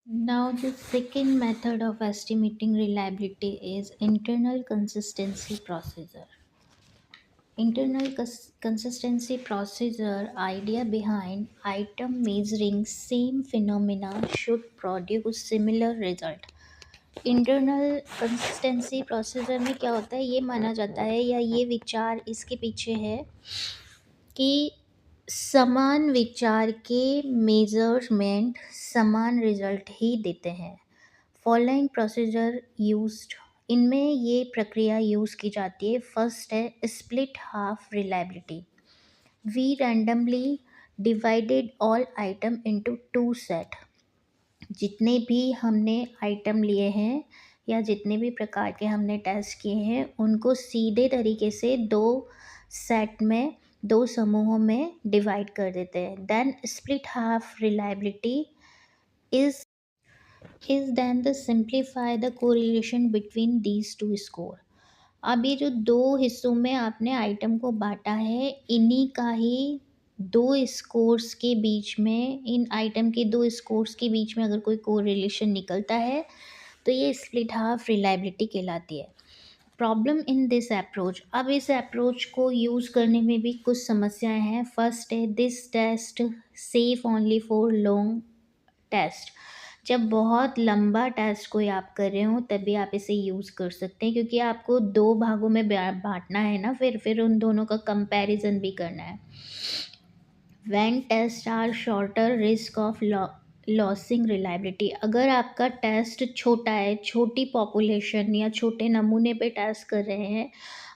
Now, the second method of estimating reliability is internal consistency procedure. Consistency procedure idea behind item measuring same phenomena should produce similar result. Internal consistency procedure में क्या होता है, ये माना जाता है या ये विचार इसके पीछे है कि समान विचार के मेजरमेंट समान रिजल्ट ही देते हैं। फॉलोइंग प्रोसीजर यूज्ड, इनमें ये प्रक्रिया यूज़ की जाती है। फर्स्ट है split half reliability. We randomly divided all item into two set. जितने भी हमने आइटम लिए हैं या जितने भी प्रकार के हमने टेस्ट किए हैं उनको सीधे तरीके से दो सेट में, दो समूहों में डिवाइड कर देते हैं। Then split half reliability is is then the simplify the correlation between these two score. अब ये जो दो हिस्सों में आपने आइटम को बांटा है, इन्हीं का ही दो स्कोर्स के बीच में, इन आइटम के दो स्कोर्स के बीच में अगर कोई कोरिलेशन निकलता है तो ये स्प्लिट हाफ रिलायबिलिटी कहलाती है। प्रॉब्लम इन दिस अप्रोच, अब इस अप्रोच को यूज़ करने में भी कुछ समस्याएं हैं। फर्स्ट है this test safe only for long test. जब बहुत लंबा टेस्ट कोई आप कर रहे हो तभी आप इसे यूज़ कर सकते हैं, क्योंकि आपको दो भागों में बांटना है ना, फिर उन दोनों का कंपैरिजन भी करना है। When test are shorter risk of losing reliability, अगर आपका टेस्ट छोटा है, छोटी पॉपुलेशन या छोटे नमूने पे टेस्ट कर रहे हैं,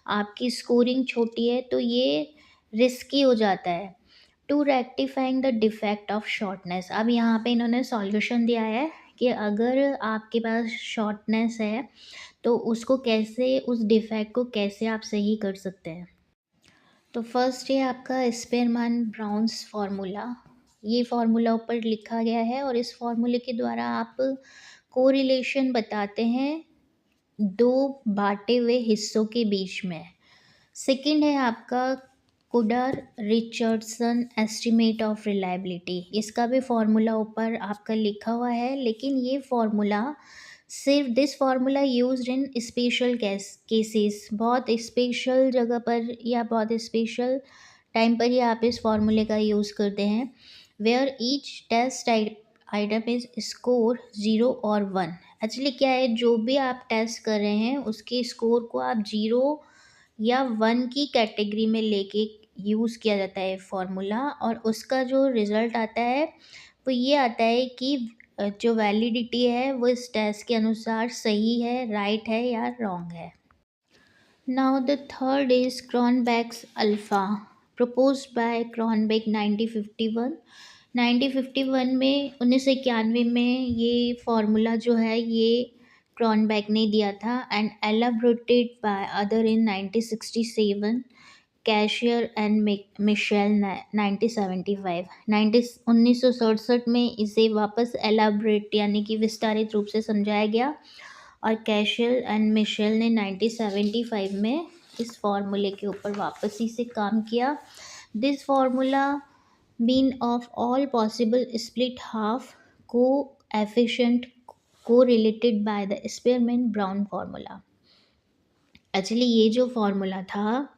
आपकी स्कोरिंग छोटी है, तो ये रिस्की हो जाता है। To rectifying the defect of shortness, अब यहाँ पे इन्होंने सॉल्यूशन दिया है कि अगर आपके पास शॉर्टनेस है तो उसको कैसे, उस डिफेक्ट को कैसे आप सही कर सकते हैं। तो फर्स्ट है आपका स्पेरमैन ब्राउन्स फार्मूला। ये फार्मूला ऊपर लिखा गया है और इस फार्मूले के द्वारा आप कोरिलेशन बताते हैं दो बांटे हुए हिस्सों के बीच में। सेकंड है आपका Kudar Richardson estimate of reliability. इसका भी फार्मूला ऊपर आपका लिखा हुआ है, लेकिन ये फार्मूला सिर्फ this formula used in special cases, बहुत स्पेशल जगह पर या बहुत स्पेशल टाइम पर ही आप इस फार्मूले का यूज़ करते हैं। Where each test item is score 0 और 1। एक्चुअली क्या है, जो भी आप टेस्ट कर रहे हैं उसके स्कोर को आप 0 या 1 की कैटेगरी में लेके यूज़ किया जाता है फॉर्मूला, और उसका जो रिज़ल्ट आता है वो ये आता है कि जो वैलिडिटी है वो इस टेस्ट के अनुसार सही है, राइट है या रॉन्ग है। Now the third is Cronbach's alpha, proposed by Cronbach 1951। 1951 में, 1991 में ये फार्मूला जो है ये क्रॉनबैक ने दिया था, and elaborated by other in 1967, Kaiser and Mitchell 1975। 1967 में इसे वापस एलाबरेट यानी कि विस्तारित रूप से समझाया गया, और कैशियल एंड मिशेल ने 1975 में इस फार्मूले के ऊपर वापसी से काम किया। This formula mean of all possible split half को एफिशिएंट को related by the Spearman brown formula. Actually ये जो फार्मूला था,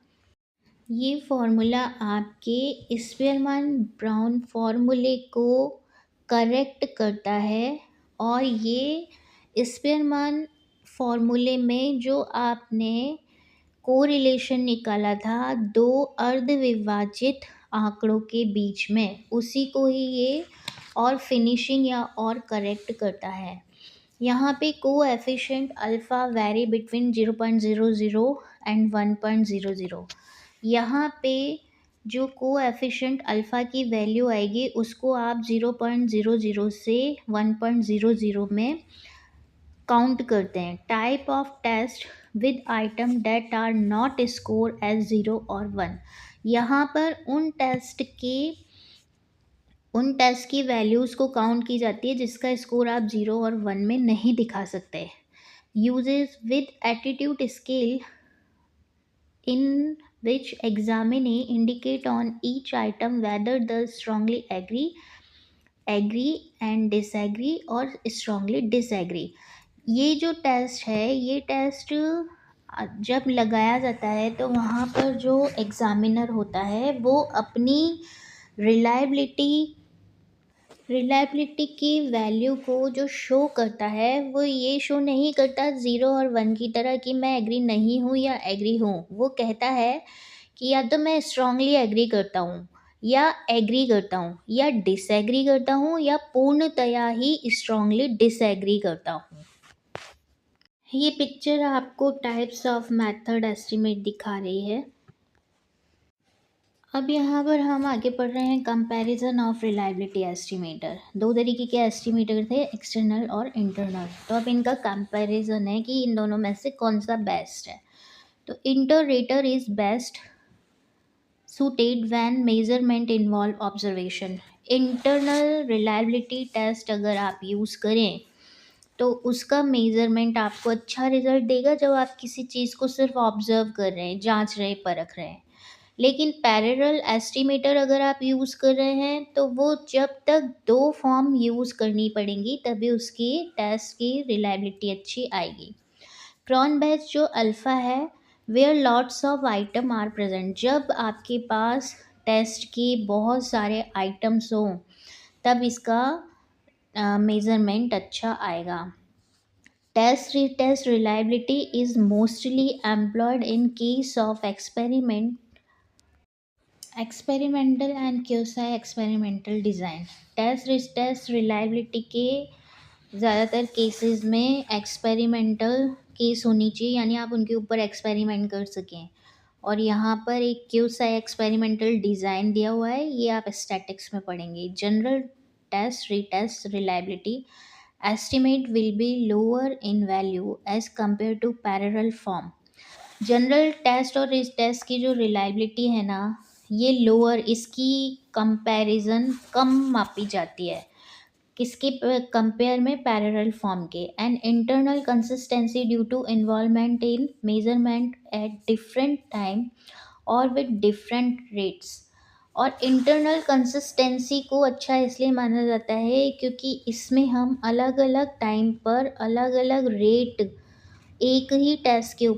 ये फार्मूला आपके स्पेयरमैन ब्राउन फार्मूले को करेक्ट करता है, और ये स्पेयरमैन फार्मूले में जो आपने कोरिलेशन निकाला था दो अर्धविभाजित आंकड़ों के बीच में, उसी को ही ये और फिनिशिंग या और करेक्ट करता है। यहाँ पे coefficient alpha vary between 0.00 and 1.00। यहाँ पे जो कोएफिशिएंट अल्फ़ा की वैल्यू आएगी उसको आप 0.00 से 1.00 में काउंट करते हैं। Type of test with item that are not score as 0 और 1। यहाँ पर उन टेस्ट की वैल्यूज़ को काउंट की जाती है जिसका स्कोर आप 0 और 1 में नहीं दिखा सकते। Uses with attitude scale in which examinee indicate on each item whether the strongly agree agree and disagree और स्ट्रांगली डिसएग्री। ये जो टेस्ट है, ये टेस्ट जब लगाया जाता है तो वहाँ पर जो एग्जामिनर होता है वो अपनी रिलायबिलिटी रिलायबिलिटी की वैल्यू को जो शो करता है वो ये शो नहीं करता ज़ीरो और वन की तरह कि मैं एग्री नहीं हूँ या एग्री हूँ। वो कहता है कि या तो मैं स्ट्रांगली एग्री करता हूँ, या एग्री करता हूँ, या डिसएग्री करता हूँ, या पूर्णतया ही स्ट्रांगली डिसएग्री करता हूँ। ये पिक्चर आपको टाइप्स ऑफ मेथड एस्टिमेट दिखा रही है। अब यहाँ पर हम आगे पढ़ रहे हैं कंपैरिजन ऑफ रिलायबिलिटी एस्टिमेटर। दो तरीके के एस्टिमेटर थे, एक्सटर्नल और इंटरनल। तो अब इनका कंपैरिजन है कि इन दोनों में से कौन सा बेस्ट है। तो interrater is best suited when measurement involve observation। Internal reliability test अगर आप यूज़ करें तो उसका मेजरमेंट आपको अच्छा रिजल्ट देगा जब आप किसी चीज़ को सिर्फ ऑब्जर्व कर रहे हैं, जांच रहे हैं, परख रहे हैं। लेकिन पैरेलल एस्टिमेटर अगर आप यूज़ कर रहे हैं तो वो जब तक दो फॉर्म यूज़ करनी पड़ेंगी तभी उसकी टेस्ट की रिलायबिलिटी अच्छी आएगी। क्रॉन बैच जो अल्फ़ा है, where lots of item are present. जब आपके पास टेस्ट के बहुत सारे आइटम्स हों तब इसका मेज़रमेंट अच्छा आएगा। Test retest reliability is mostly employed in case of experimental and quasi experimental design। Test retest reliability के ज़्यादातर केसेस में एक्सपेरिमेंटल केस होनी चाहिए, यानी आप उनके ऊपर एक्सपेरिमेंट कर सकें। और यहाँ पर एक क्यूसा एक्सपेरिमेंटल डिज़ाइन दिया हुआ है, ये आप स्टैटिक्स में पढ़ेंगे। General test retest reliability estimate will be lower in value as compared to parallel form। General test और इस टेस्ट की जो रिलायबिलिटी है ना, ये लोअर, इसकी कंपैरिजन कम मापी जाती है किसके कंपेयर में, पैरेलल फॉर्म के। And internal consistency due to involvement in measurement at different time और विद डिफरेंट रेट्स। और इंटरनल कंसिस्टेंसी को अच्छा इसलिए माना जाता है क्योंकि इसमें हम अलग अलग टाइम पर अलग अलग रेट एक ही टेस्ट के